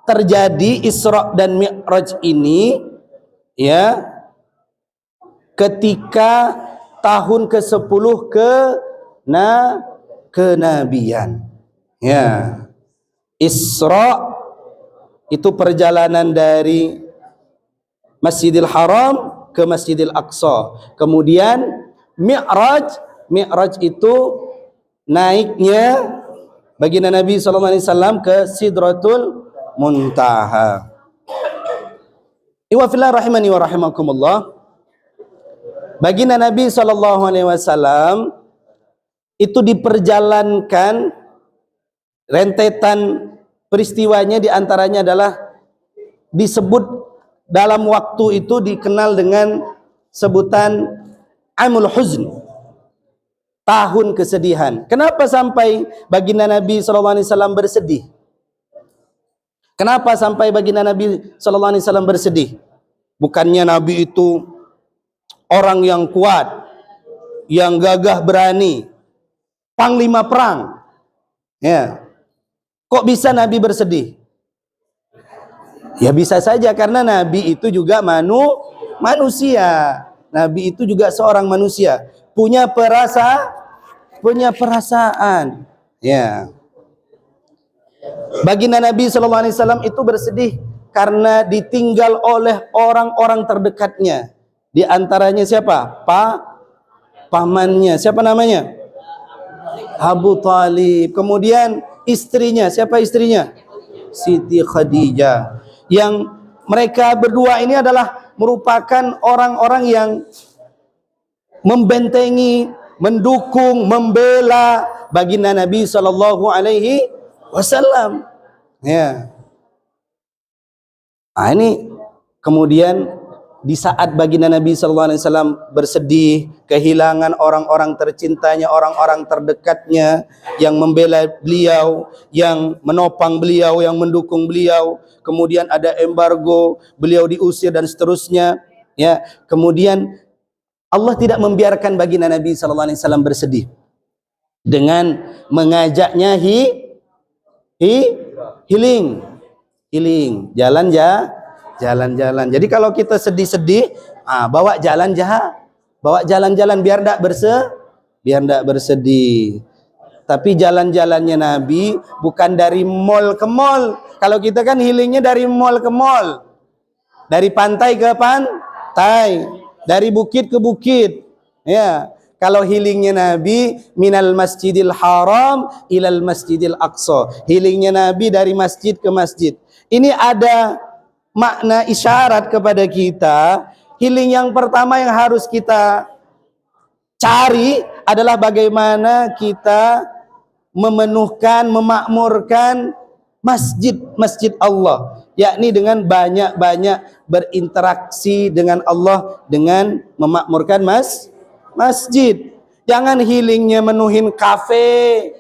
terjadi Isra dan Mi'raj ini ya ketika tahun ke-10 kenabian. Ya. Isra itu perjalanan dari Masjidil Haram ke Masjidil Aqsa. Kemudian Mi'raj itu naiknya baginda Nabi SAW ke Sidratul Muntaha. Iwa fillah rahimani wa rahimakumullah. Baginda Nabi SAW itu diperjalankan, rentetan peristiwanya diantaranya adalah disebut dalam waktu itu dikenal dengan sebutan Amul Huzn, tahun kesedihan. Kenapa sampai baginda Nabi SAW bersedih? Kenapa sampai baginda Nabi SAW bersedih? Bukannya Nabi itu orang yang kuat, yang gagah berani, panglima perang. Ya. Kok bisa Nabi bersedih? Ya bisa saja karena Nabi itu juga manusia. Nabi itu juga seorang manusia, punya perasaan. Ya. Baginda Nabi SAW itu bersedih karena ditinggal oleh orang-orang terdekatnya. Di antaranya siapa? Pamannya. Siapa namanya? Abu Talib. Kemudian istrinya. Siapa istrinya? Siti Khadijah. Yang mereka berdua ini adalah merupakan orang-orang yang membentengi, mendukung, membela baginda Nabi SAW. Ya. Nah, ini kemudian di saat baginda Nabi SAW bersedih, kehilangan orang-orang tercintanya, orang-orang terdekatnya yang membela beliau, yang menopang beliau, yang mendukung beliau, kemudian ada embargo, beliau diusir dan seterusnya. Ya, kemudian Allah tidak membiarkan baginda Nabi SAW bersedih dengan mengajaknya healing, jalan-jalan. Jadi kalau kita sedih-sedih, bawa jalan-jalan biar tidak bersedih. Tapi jalan-jalannya Nabi bukan dari mall ke mall. Kalau kita kan healingnya dari mall ke mall, dari pantai ke pantai, dari bukit ke bukit. Ya, kalau healingnya Nabi minal Masjidil Haram ilal Masjidil Aqsa. Healingnya Nabi dari masjid ke masjid. Ini ada makna isyarat kepada kita. Healing yang pertama yang harus kita cari adalah bagaimana kita memakmurkan masjid Allah, yakni dengan banyak-banyak berinteraksi dengan Allah dengan memakmurkan masjid. Jangan healingnya menuhin kafe,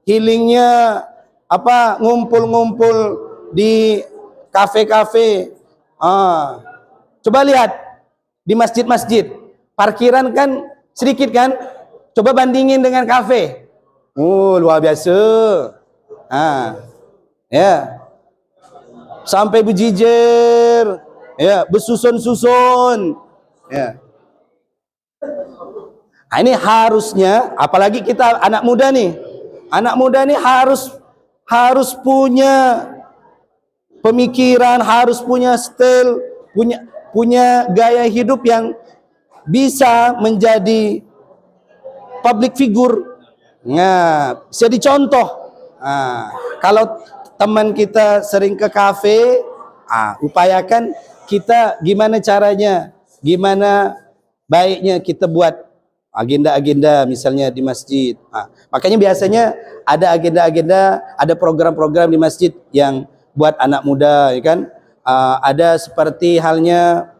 healingnya ngumpul-ngumpul di kafe-kafe. Coba lihat di masjid-masjid, parkiran kan sedikit kan? Coba bandingin dengan kafe. Luar biasa. Ya. Sampai berjijir, ya, bersusun-susun. Ya. Nah, ini harusnya, apalagi kita anak muda nih. Anak muda nih harus punya pemikiran, harus punya style, punya gaya hidup yang bisa menjadi public figure. Nah, bisa dicontoh. Kalau teman kita sering ke kafe, upayakan kita gimana caranya, gimana baiknya kita buat agenda-agenda misalnya di masjid. Makanya biasanya ada agenda-agenda, ada program-program di masjid yang buat anak muda, ya kan? Ada seperti halnya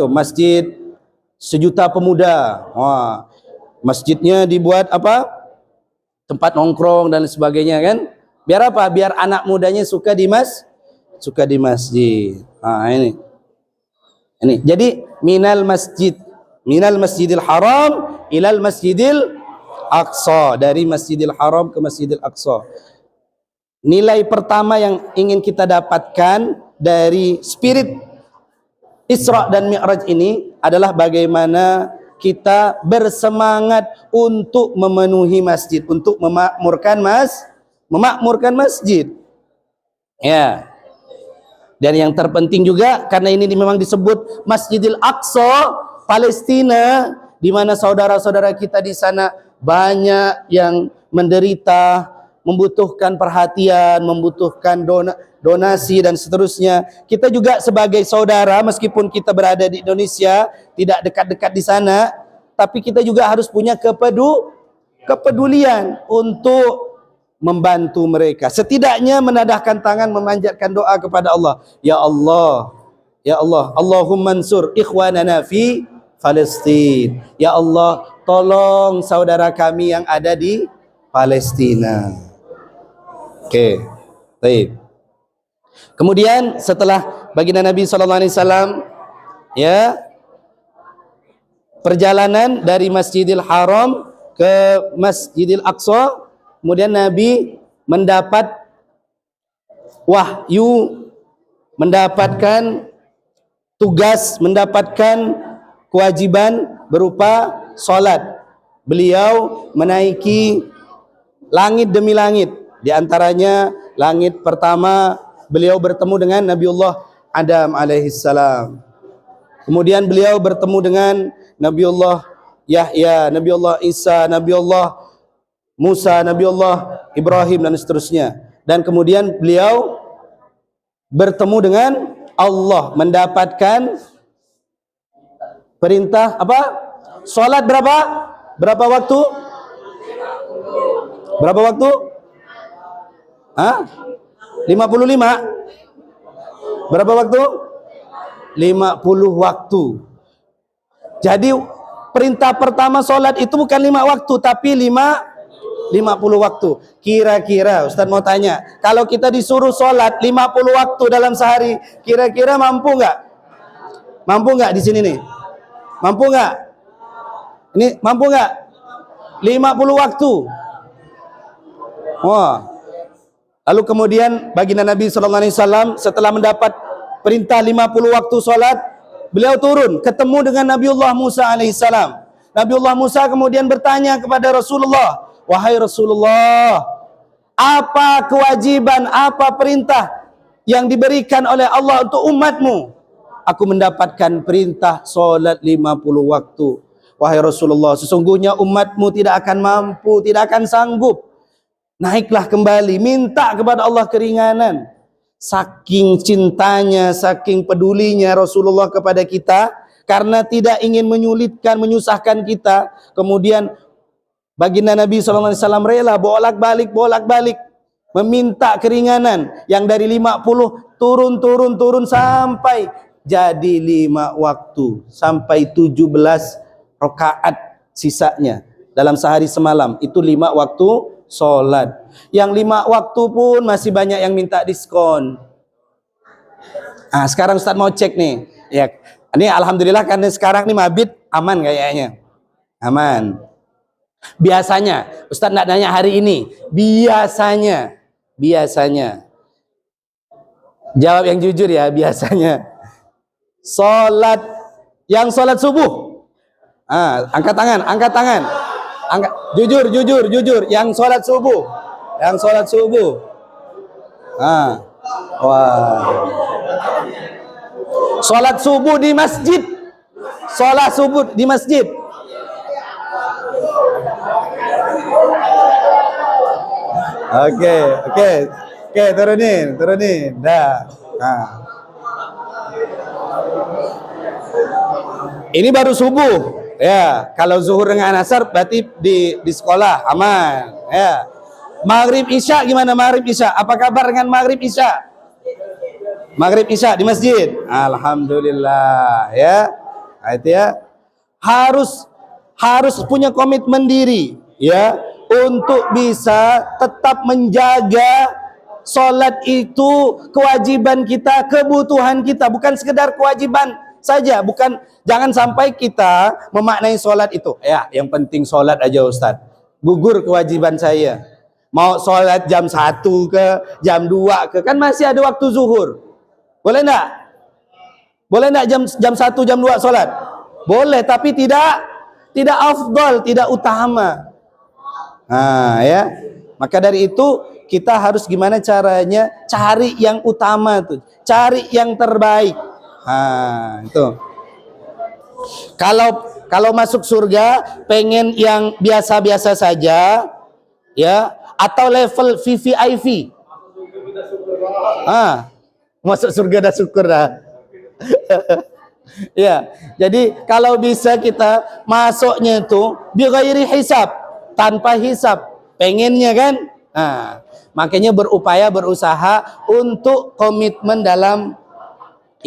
masjid sejuta pemuda. Masjidnya dibuat tempat nongkrong dan sebagainya, kan? Biar apa? Biar anak mudanya suka di masjid. Ini. Jadi minal Masjidil Haram ilal Masjidil Aqsa, dari Masjidil Haram ke Masjidil Aqsa. Nilai pertama yang ingin kita dapatkan dari spirit Isra dan Mi'raj ini adalah bagaimana kita bersemangat untuk memenuhi masjid, untuk memakmurkan masjid. Ya. Dan yang terpenting juga karena ini memang disebut Masjidil Aqsa, Palestina, di mana saudara-saudara kita di sana banyak yang menderita, membutuhkan perhatian, membutuhkan donasi dan seterusnya. Kita juga sebagai saudara, meskipun kita berada di Indonesia, tidak dekat-dekat di sana, tapi kita juga harus punya kepedulian untuk membantu mereka. Setidaknya menadahkan tangan, memanjatkan doa kepada Allah. Ya Allah, ya Allah, Allahumma ansur ikhwanana fi Palestin. Ya Allah, tolong saudara kami yang ada di Palestina. Oke, baik. Kemudian setelah baginda Nabi SAW, ya, perjalanan dari Masjidil Haram ke Masjidil Aqsa, kemudian Nabi mendapat wahyu, mendapatkan tugas, mendapatkan kewajiban berupa salat. Beliau menaiki langit demi langit. Di antaranya langit pertama beliau bertemu dengan Nabiullah Adam alaihissalam. Kemudian beliau bertemu dengan Nabiullah Yahya, Nabiullah Isa, Nabiullah Musa, Nabiullah Ibrahim dan seterusnya. Dan kemudian beliau bertemu dengan Allah, mendapatkan perintah apa? Salat berapa? Berapa waktu? Berapa waktu? Hah? 55. Berapa waktu? 50 waktu. Jadi perintah pertama salat itu bukan 5 waktu tapi 50 waktu. Kira-kira Ustaz mau tanya, kalau kita disuruh salat 50 waktu dalam sehari, kira-kira mampu nggak? Mampu nggak di sini nih? Mampu nggak? Ini mampu nggak? 50 waktu. Wah. Lalu kemudian baginda Nabi SAW setelah mendapat perintah 50 waktu salat, beliau turun ketemu dengan Nabiullah Musa alaihissalam. Nabiullah Musa kemudian bertanya kepada Rasulullah, wahai Rasulullah, apa kewajiban, apa perintah yang diberikan oleh Allah untuk umatmu? Aku mendapatkan perintah salat 50 waktu. Wahai Rasulullah, sesungguhnya umatmu tidak akan mampu, tidak akan sanggup. Naiklah kembali, minta kepada Allah keringanan. Saking cintanya, saking pedulinya Rasulullah kepada kita, karena tidak ingin menyulitkan, menyusahkan kita, kemudian baginda Nabi SAW rela bolak-balik meminta keringanan yang dari 50 turun sampai jadi 5 waktu, sampai 17 rakaat sisanya dalam sehari semalam. Itu 5 waktu salat. Yang 5 waktu pun masih banyak yang minta diskon. Sekarang Ustaz mau cek nih. Ya, ini alhamdulillah karena sekarang nih mabit aman kayaknya. Aman. Biasanya, Ustaz nak nanya hari ini. Biasanya. Jawab yang jujur ya, biasanya. Yang salat subuh. Angkat tangan. Jujur. Yang salat subuh. Wah. Salat subuh di masjid. Oke, turunin. Dah. Ini baru subuh. Ya, kalau zuhur dengan asar berarti di sekolah aman. Ya. Maghrib Isya gimana Maghrib Isya? Apa kabar dengan Maghrib Isya? Maghrib Isya di masjid. Alhamdulillah, ya. Itu ya. Harus punya komitmen diri, ya, untuk bisa tetap menjaga salat itu kewajiban kita, kebutuhan kita, bukan sekedar kewajiban saja, jangan sampai kita memaknai salat itu, ya, yang penting salat aja Ustaz. Gugur kewajiban saya. Mau sholat jam 1 ke, jam 2 ke, kan masih ada waktu zuhur. Boleh enggak? Boleh enggak jam 1, jam 2 sholat? Boleh, tapi tidak afdal, tidak utama. Nah, ya. Maka dari itu kita harus gimana caranya cari yang utama tuh, cari yang terbaik. Nah, itu. Kalau masuk surga pengen yang biasa-biasa saja, ya, atau level VVIP. Masuk surga dah syukur dah. Ya, jadi kalau bisa kita masuknya itu bighairi hisab, tanpa hisab, pengennya kan? Nah, makanya berusaha untuk komitmen dalam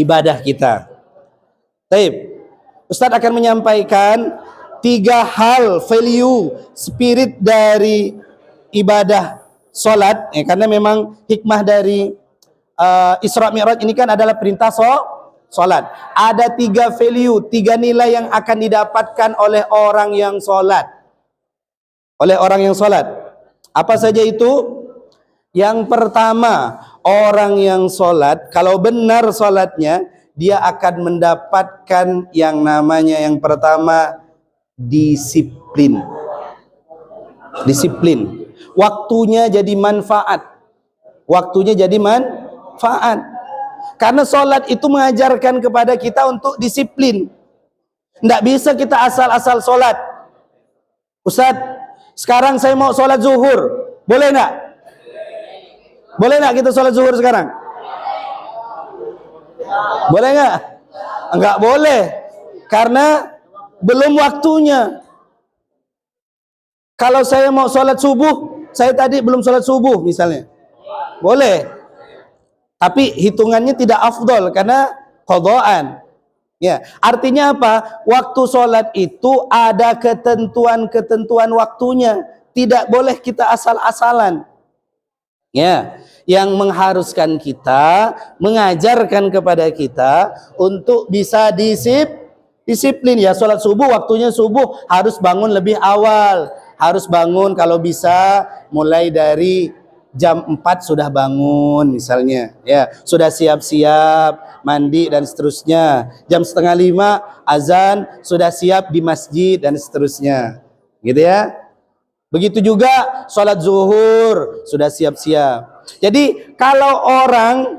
ibadah kita. Baik, Ustadz akan menyampaikan 3 hal value spirit dari ibadah solat, ya, karena memang hikmah dari Isra Mi'raj ini kan adalah perintah solat. Ada 3 value, 3 nilai yang akan didapatkan oleh orang yang solat. Apa saja itu? Yang pertama, orang yang solat, kalau benar solatnya, dia akan mendapatkan yang namanya, yang pertama, disiplin. Waktunya jadi manfaat. Karena solat itu mengajarkan kepada kita untuk disiplin. Tidak bisa kita asal-asal solat. Ustaz, sekarang saya mau solat zuhur, boleh enggak? Boleh enggak kita solat zuhur sekarang? Boleh enggak? Enggak boleh, karena belum waktunya. Kalau saya mau sholat subuh, saya tadi belum sholat subuh misalnya, boleh, tapi hitungannya tidak afdol karena qadhaan. Ya, artinya apa? Waktu sholat itu ada ketentuan waktunya, tidak boleh kita asal-asalan. Ya, yang mengharuskan kita, mengajarkan kepada kita untuk bisa disiplin. Ya, sholat subuh, waktunya subuh harus bangun lebih awal. Harus bangun kalau bisa mulai dari jam 4 sudah bangun misalnya, ya, sudah siap-siap mandi dan seterusnya. Jam 4:30 azan, sudah siap di masjid dan seterusnya, gitu ya. Begitu juga sholat zuhur, sudah siap-siap. Jadi kalau orang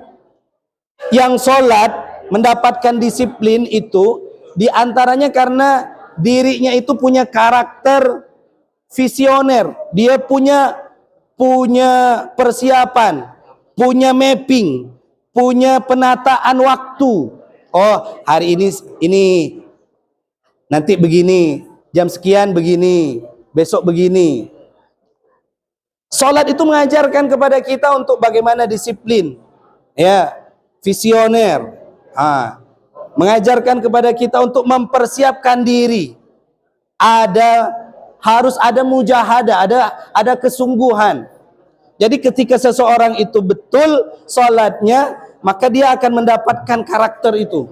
yang sholat mendapatkan disiplin itu diantaranya karena dirinya itu punya karakter visioner, dia punya persiapan, punya mapping, punya penataan waktu. Oh, hari ini nanti begini, jam sekian begini, besok begini. Salat itu mengajarkan kepada kita untuk bagaimana disiplin, ya, visioner. Mengajarkan kepada kita untuk mempersiapkan diri. Harus ada mujahadah, ada kesungguhan. Jadi ketika seseorang itu betul salatnya, maka dia akan mendapatkan karakter itu.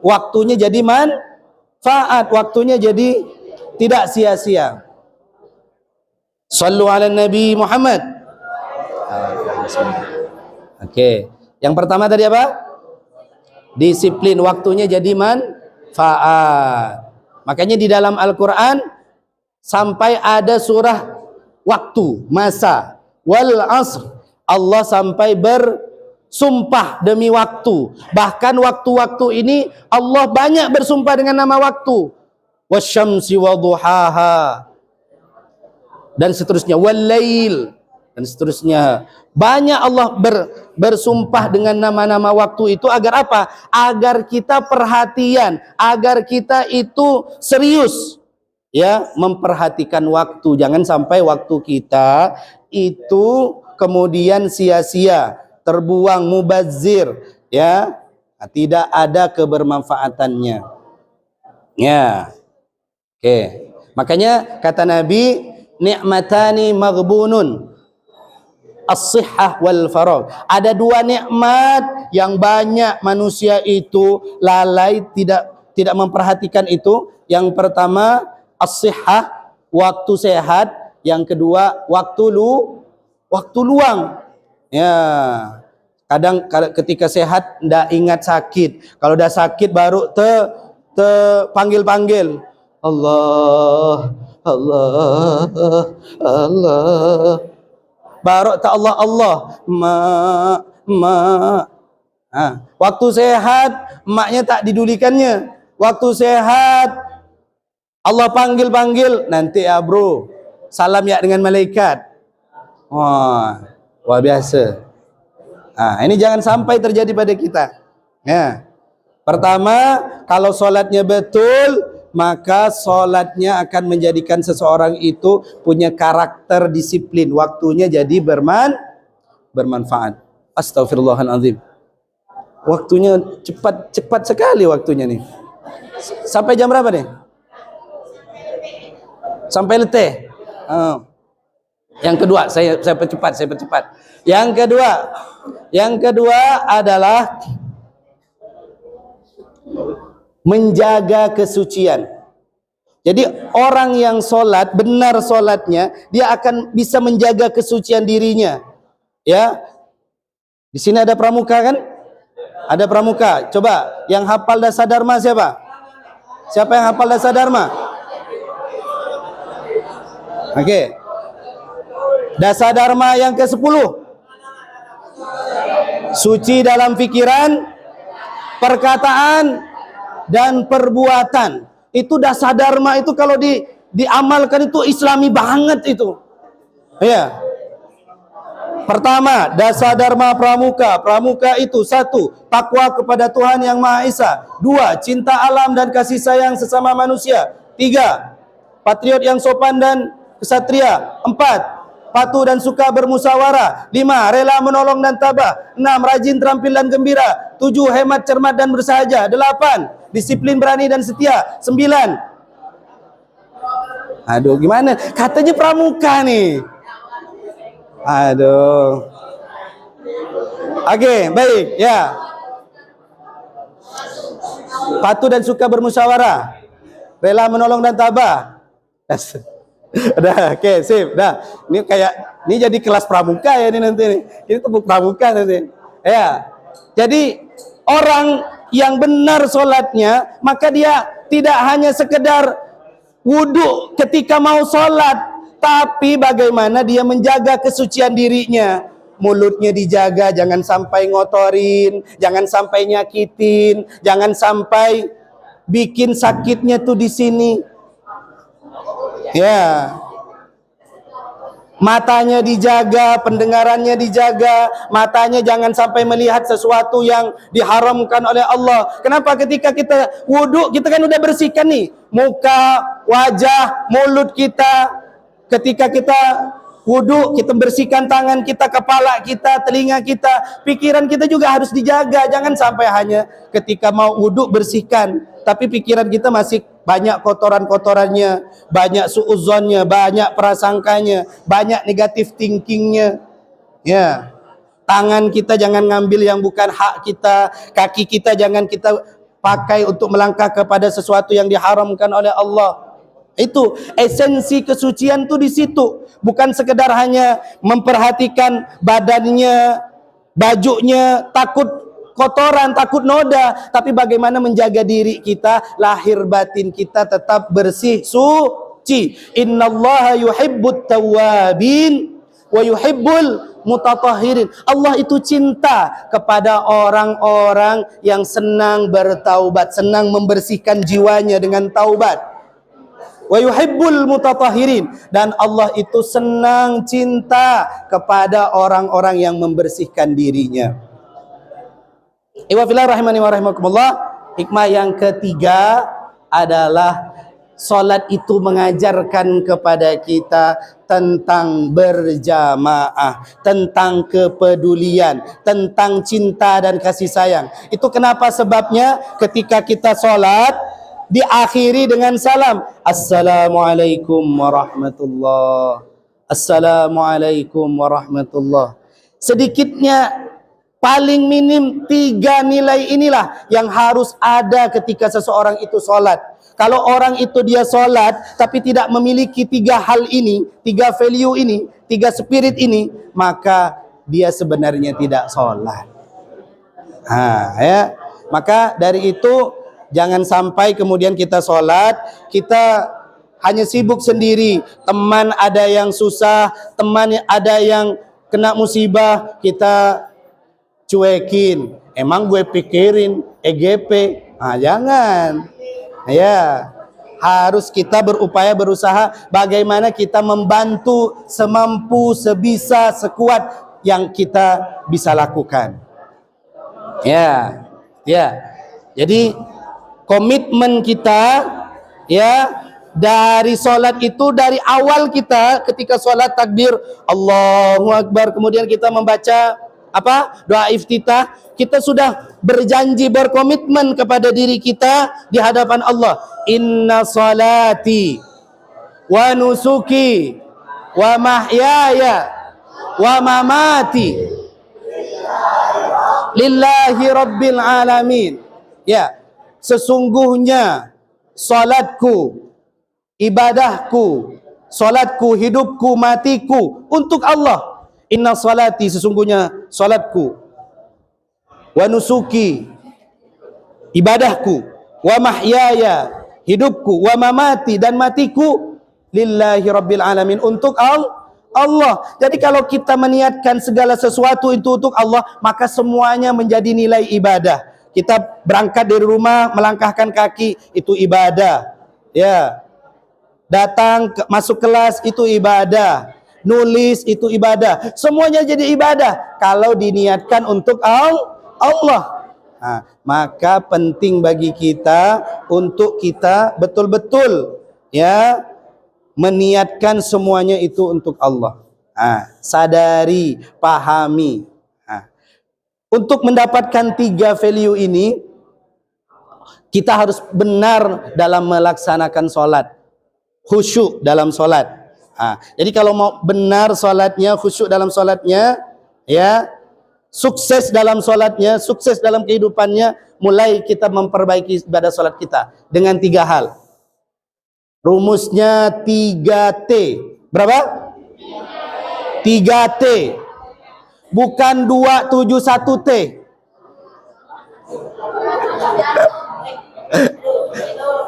Waktunya jadi manfaat, waktunya jadi tidak sia-sia. Sallu ala Nabi Muhammad. Oke. Yang pertama tadi apa? Disiplin, waktunya jadi manfaat. Makanya di dalam Al-Quran sampai ada surah waktu, masa, wal asr, Allah sampai bersumpah demi waktu. Bahkan waktu-waktu ini Allah banyak bersumpah dengan nama waktu. Wasyamsi waduhaha, dan seterusnya, wal-lail, dan seterusnya. Banyak Allah bersumpah dengan nama-nama waktu itu agar apa? Agar kita perhatian, agar kita itu serius, ya, memperhatikan waktu. Jangan sampai waktu kita itu kemudian sia-sia, terbuang, mubazir, ya, tidak ada kebermanfaatannya. Ya. Oke. Makanya kata Nabi, ni'matani maghbunun, as-sihhah wal faragh. Ada 2 nikmat yang banyak manusia itu lalai, tidak memperhatikan itu. Yang pertama as-sihhah, waktu sehat. Yang kedua waktu waktu luang. Ya. Kadang ketika sehat ndak ingat sakit. Kalau dah sakit baru panggil-panggil. Allah, Allah, Allah. Baru tak Allah, Allah. Ma. Waktu sehat emaknya tak didulikannya. Waktu sehat Allah panggil-panggil, nanti ya bro, salam ya dengan malaikat. Wah, wah biasa. Ini jangan sampai terjadi pada kita. Ya. Pertama, kalau solatnya betul, maka solatnya akan menjadikan seseorang itu punya karakter disiplin. Waktunya jadi bermanfaat. Astaghfirullahaladzim. Waktunya cepat sekali waktunya nih. Sampai jam berapa nih? Sampai letih. Yang kedua, saya percepat. Yang kedua adalah menjaga kesucian. Jadi orang yang solat, benar solatnya, dia akan bisa menjaga kesucian dirinya. Ya, di sini ada pramuka kan? Ada pramuka. Coba yang hafal dasar dharma siapa? Siapa yang hafal dasar dharma? Oke. Dasar dharma yang ke-10. Suci dalam pikiran, perkataan, dan perbuatan. Itu dasar dharma itu kalau diamalkan itu islami banget itu. Ya. Pertama, dasar dharma pramuka. Pramuka itu 1, takwa kepada Tuhan Yang Maha Esa. 2, cinta alam dan kasih sayang sesama manusia. 3, patriot yang sopan dan kesatria. 4, patuh dan suka bermusyawarah. 5, rela menolong dan tabah. 6, rajin, terampil dan gembira. 7, hemat, cermat dan bersahaja. 8, disiplin, berani dan setia. 9, aduh gimana? Katanya pramuka nih. Aduh. Oke, baik, ya. Patuh dan suka bermusyawarah. Rela menolong dan tabah. Udah, oke, sip. Dah. Ini jadi kelas pramuka ya ini nanti nih. Ini tepuk pramuka nanti. Ya. Jadi orang yang benar solatnya, maka dia tidak hanya sekedar wudhu ketika mau solat, tapi bagaimana dia menjaga kesucian dirinya. Mulutnya dijaga, jangan sampai ngotorin, jangan sampai nyakitin, jangan sampai bikin sakitnya tuh di sini. Ya. Matanya dijaga, pendengarannya dijaga, matanya jangan sampai melihat sesuatu yang diharamkan oleh Allah. Kenapa? Ketika kita wudhu, kita kan udah bersihkan nih muka, wajah, mulut kita. Ketika kita wudhu, kita bersihkan tangan kita, kepala kita, telinga kita, pikiran kita juga harus dijaga. Jangan sampai hanya ketika mau wudhu bersihkan, tapi pikiran kita masih banyak kotoran-kotorannya, banyak suudzonnya, banyak prasangkanya, banyak negatif thinkingnya. Ya, tangan kita jangan ngambil yang bukan hak kita, kaki kita jangan kita pakai untuk melangkah kepada sesuatu yang diharamkan oleh Allah. Itu esensi kesucian tuh di situ, bukan sekedar hanya memperhatikan badannya, bajunya, takut kotoran, takut noda, tapi bagaimana menjaga diri kita, lahir batin kita tetap bersih, suci. Innallaha yuhibbut tawwabin wa yuhibbul mutatahhirin. Allah itu cinta kepada orang-orang yang senang bertaubat, senang membersihkan jiwanya dengan taubat. Wa yuhibbul mutatahhirin, dan Allah itu senang, cinta kepada orang-orang yang membersihkan dirinya. Iwafillah rahimani wa rahimakumullah. Hikmah yang ketiga adalah salat itu mengajarkan kepada kita tentang berjamaah, tentang kepedulian, tentang cinta dan kasih sayang. Itu kenapa sebabnya ketika kita salat diakhiri dengan salam, Assalamualaikum warahmatullah. Assalamualaikum warahmatullah. Sedikitnya Paling minim 3 nilai inilah yang harus ada ketika seseorang itu sholat. Kalau orang itu dia sholat tapi tidak memiliki 3 hal ini, 3 value ini, 3 spirit ini, maka dia sebenarnya tidak sholat. Ya. Maka dari itu jangan sampai kemudian kita sholat, kita hanya sibuk sendiri. Teman ada yang susah, teman ada yang kena musibah, kita cuekin. Emang gue pikirin EGP. Jangan. Ya, harus kita berupaya, berusaha bagaimana kita membantu semampu, sebisa, sekuat yang kita bisa lakukan. Ya. Jadi komitmen kita ya dari sholat itu, dari awal kita ketika sholat takbir Allahu Akbar, kemudian kita membaca doa iftitah, kita sudah berjanji, berkomitmen kepada diri kita di hadapan Allah. Inna salati wa nusuki wa mahyaya wa mamati lillahi rabbil alamin. Ya, sesungguhnya salatku, ibadahku, salatku, hidupku, matiku untuk Allah. Inna salati, sesungguhnya salatku, wa nusuki, ibadahku, wa mahyaya, hidupku, wa mamati, dan matiku, lillahi rabbil alamin, untuk Allah. Jadi kalau kita meniatkan segala sesuatu itu untuk Allah, maka semuanya menjadi nilai ibadah. Kita berangkat dari rumah, melangkahkan kaki, itu ibadah. Ya. Datang masuk kelas, itu ibadah. Nulis itu ibadah. Semuanya jadi ibadah kalau diniatkan untuk Allah. Maka penting bagi kita untuk kita betul-betul ya meniatkan semuanya itu untuk Allah. Sadari, pahami. Untuk mendapatkan 3 value ini, kita harus benar dalam melaksanakan sholat, khusyuk dalam sholat. Jadi kalau mau benar sholatnya, khusyuk dalam sholatnya, ya, sukses dalam sholatnya, sukses dalam kehidupannya, mulai kita memperbaiki ibadah sholat kita dengan 3 hal. Rumusnya 3T. Berapa? 3T. Bukan 271T.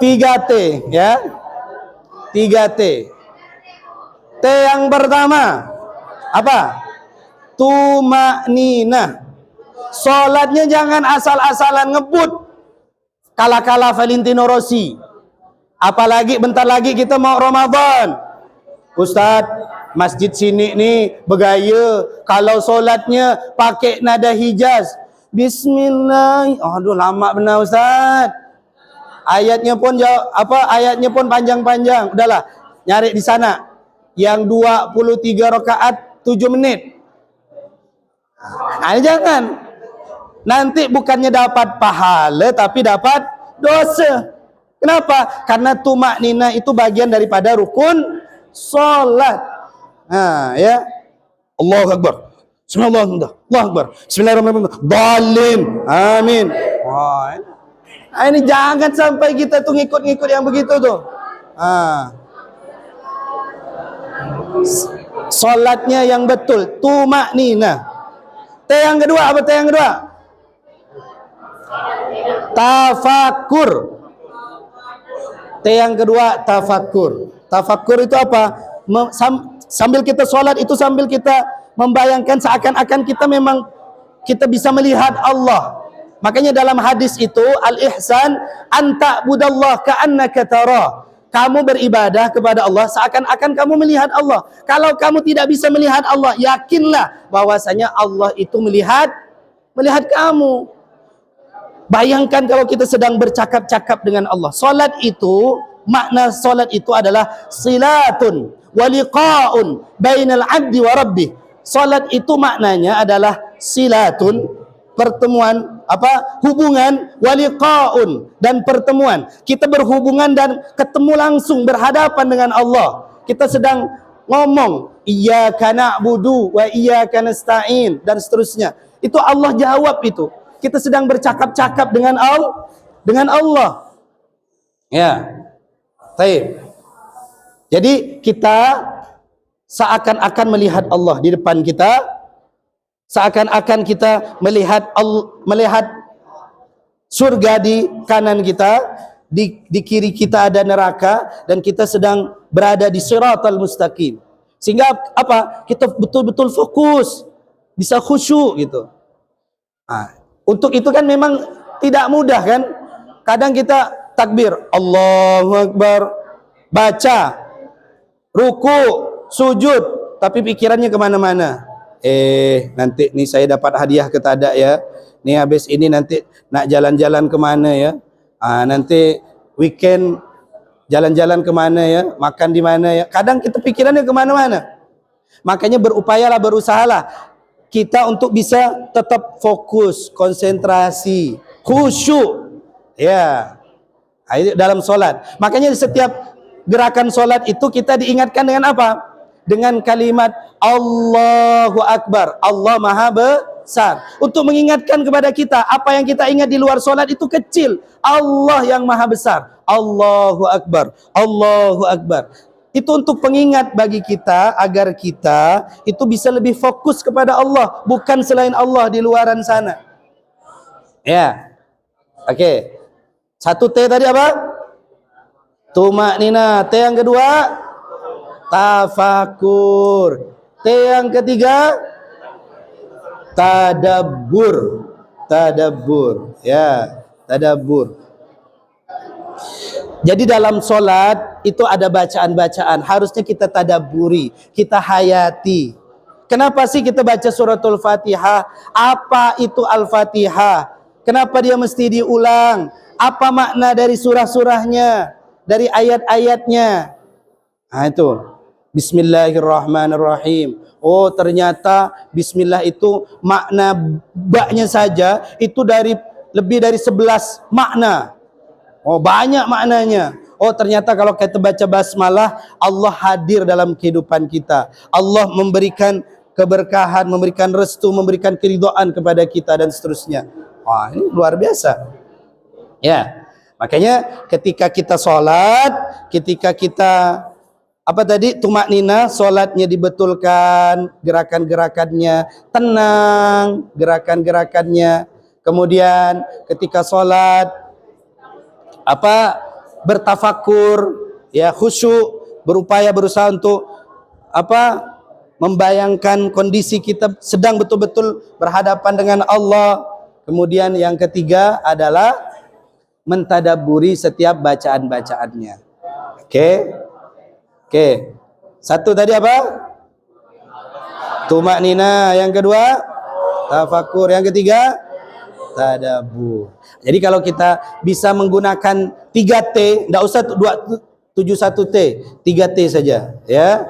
3T, ya. 3T. T yang pertama apa? Tumakninah. Sholatnya jangan asal-asalan ngebut, kala-kala Valentino Rossi. Apalagi bentar lagi kita mau Ramadan. Ustadz, masjid sini nih bergaya kalau sholatnya pakai nada Hijaz. Bismillah. Aduh, lama benar Ustadz. Ayatnya pun ayatnya pun panjang-panjang. Udahlah, nyari di sana. Yang 23 rakaat 7 menit. Jangan. Nanti bukannya dapat pahala tapi dapat dosa. Kenapa? Karena tumakninah itu bagian daripada rukun salat. Ya. Allahu Akbar. Bismillahirrahmanirrahim. Allahu Akbar. Bismillahirrahmanirrahim. Dalin. Amin. Ini jangan sampai kita tuh ngikut-ngikut yang begitu tuh. Salatnya yang betul, tumakninah. T yang kedua apa? T yang kedua? Tafakur. T yang kedua tafakur. Tafakur itu apa? Sambil kita sholat itu sambil kita membayangkan seakan-akan kita memang kita bisa melihat Allah. Makanya dalam hadis itu al-ihsan anta budallah ka'annaka tarah. Kamu beribadah kepada Allah seakan-akan kamu melihat Allah. Kalau kamu tidak bisa melihat Allah, yakinlah bahwasanya Allah itu melihat kamu. Bayangkan kalau kita sedang bercakap-cakap dengan Allah. Salat itu, makna salat itu adalah silatun wa liqa'un bainal 'abdi wa rabbih. Salat itu maknanya adalah silatun, pertemuan, hubungan, waliqaun, dan pertemuan. Kita berhubungan dan ketemu langsung, berhadapan dengan Allah. Kita sedang ngomong iyyaka na'budu wa iyyaka nasta'in dan seterusnya. Itu Allah jawab itu. Kita sedang bercakap-cakap dengan Allah. Ya. Baik. Jadi kita seakan-akan melihat Allah di depan kita, seakan-akan kita melihat surga di kanan kita, di kiri kita ada neraka, dan kita sedang berada di siratal mustaqim. Sehingga apa? Kita betul-betul fokus, bisa khusyuk gitu. Untuk itu kan memang tidak mudah kan? Kadang kita takbir, Allahu Akbar, baca, ruku, sujud, tapi pikirannya kemana-mana. Nanti nih saya dapat hadiah ke Tadak ya. Nih habis ini nanti nak jalan-jalan kemana ya. Nanti weekend jalan-jalan kemana ya, makan di mana ya. Kadang kita pikirannya kemana-mana. Makanya berupayalah, berusahalah kita untuk bisa tetap fokus, konsentrasi, khusyuk ya. Itu dalam solat. Makanya di setiap gerakan solat itu kita diingatkan dengan apa? Dengan kalimat Allahu Akbar, Allah Maha Besar. Untuk mengingatkan kepada kita, apa yang kita ingat di luar solat itu kecil. Allah yang Maha Besar. Allahu Akbar, Allahu Akbar. Itu untuk pengingat bagi kita, agar kita itu bisa lebih fokus kepada Allah, bukan selain Allah di luaran sana. Ya. Oke. 1 T tadi apa? Tumaknina. T yang kedua, tafakur. T yang ketiga, tadabbur. Tadabbur. Ya, tadabbur. Jadi dalam solat itu ada bacaan-bacaan, harusnya kita tadabburi, kita hayati. Kenapa sih kita baca suratul Fatihah? Apa itu Al-Fatihah? Kenapa dia mesti diulang? Apa makna dari surah-surahnya, dari ayat-ayatnya? Itu Bismillahirrahmanirrahim. Oh, ternyata Bismillah itu makna baknya saja itu lebih dari 11 makna. Oh, banyak maknanya. Oh, ternyata kalau kita baca basmalah, Allah hadir dalam kehidupan kita. Allah memberikan keberkahan, memberikan restu, memberikan keridhaan kepada kita dan seterusnya. Wah, ini luar biasa. Ya. Makanya ketika kita sholat, ketika kita apa tadi, tumaknina, sholatnya dibetulkan, gerakan-gerakannya tenang, gerakan-gerakannya. Kemudian ketika sholat bertafakur, ya, khusyuk, berupaya, berusaha untuk membayangkan kondisi kita sedang betul-betul berhadapan dengan Allah. Kemudian yang ketiga adalah mentadaburi setiap bacaan-bacaannya. Oke. 1 tadi apa? Tumaknina. Yang kedua, tafakur. Yang ketiga, tadabbur. Jadi kalau kita bisa menggunakan 3T, enggak usah 71T, 3T saja ya.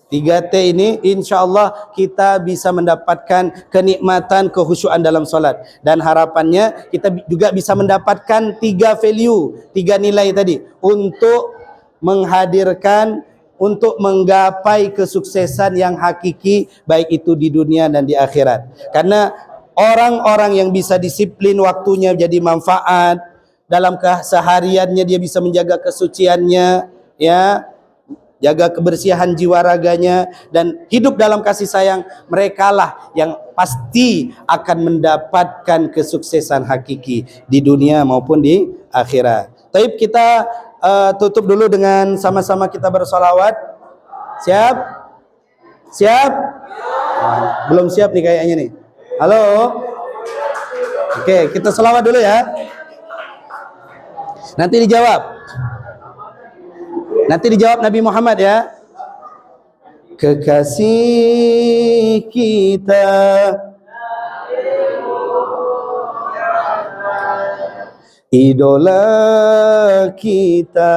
3T ini insyaallah kita bisa mendapatkan kenikmatan, kekhusyuan dalam solat, dan harapannya kita juga bisa mendapatkan 3 value, 3 nilai tadi untuk menghadirkan, untuk menggapai kesuksesan yang hakiki, baik itu di dunia dan di akhirat. Karena orang-orang yang bisa disiplin waktunya jadi manfaat, dalam kesehariannya dia bisa menjaga kesuciannya, ya, jaga kebersihan jiwa raganya, dan hidup dalam kasih sayang, merekalah yang pasti akan mendapatkan kesuksesan hakiki di dunia maupun di akhirat. Taib, kita tutup dulu dengan sama-sama kita bersolawat. Siap? Siap? Belum siap nih kayaknya nih. Halo? Oke, kita selawat dulu ya. Nanti dijawab. Nanti dijawab Nabi Muhammad ya. Kekasih kita, idola kita,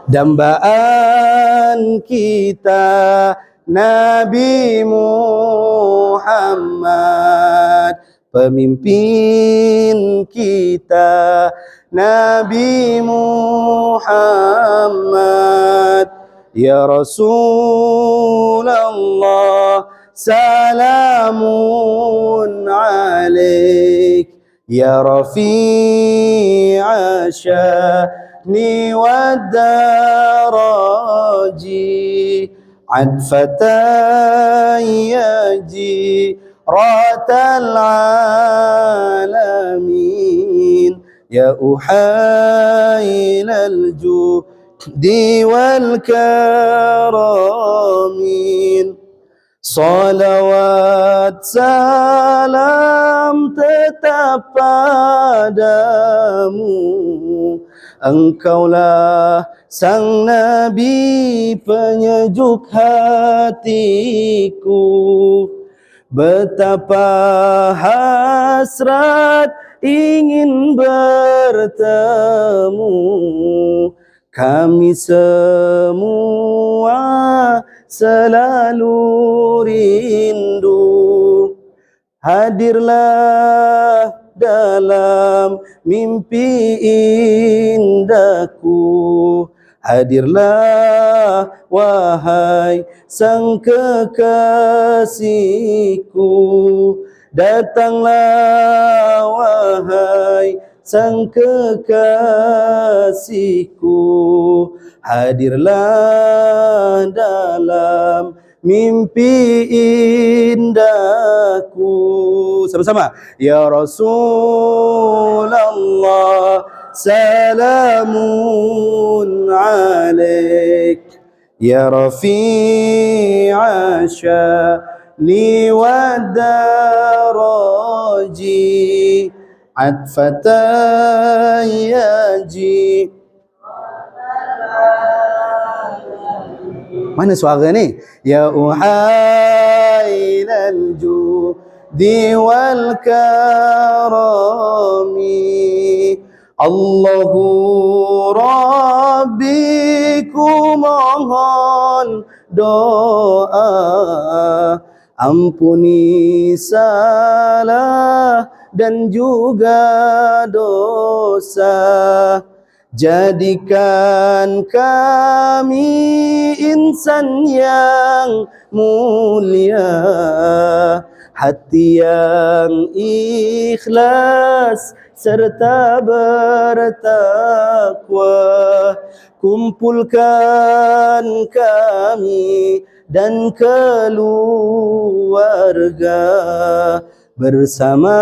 dambaan kita, Nabi Muhammad, pemimpin kita, Nabi Muhammad, Ya Rasulullah, salamun alaik. Ya Rafi'a sya'ni wad daraji, adfatan yaji ratal alamin. Ya uhailal judi wal karamin. Salawat salam tetap padamu, Engkaulah sang Nabi penyejuk hatiku. Betapa hasrat ingin bertemu kami semua, selalu rindu. Hadirlah dalam mimpi indahku, hadirlah wahai sang kekasihku. Datanglah wahai sang kekasihku, hadirlah dalam mimpi indahku. Sama-sama. Ya Rasulullah, salamun alaik. Ya Rafi'a sya'ni wad daraji, adfatan yaji. Mana suara ni? Ya uhailal judi wal karami. Allahu Rabbiku mohon doa, ampuni salah dan juga dosa. Jadikan kami insan yang mulia, hati yang ikhlas serta bertakwa. Kumpulkan kami dan keluarga bersama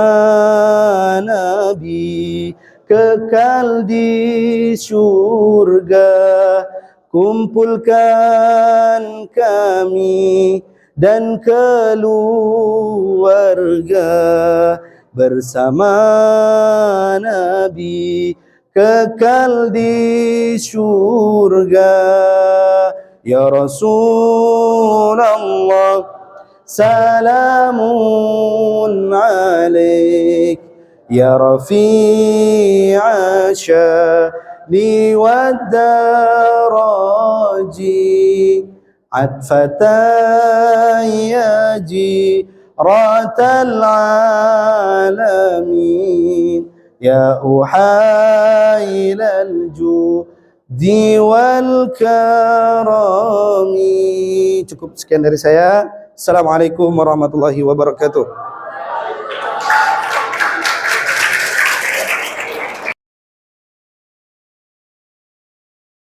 Nabi kekal di surga. Kumpulkan kami dan keluarga bersama Nabi kekal di surga. Ya Rasulullah, salamun alaik. Ya Rafi'a sya'ni wad daraji, adfatan yaji ratal alamin. Ya uhailal judi wal karami. Cukup sekian dari saya. Assalamualaikum warahmatullahi wabarakatuh.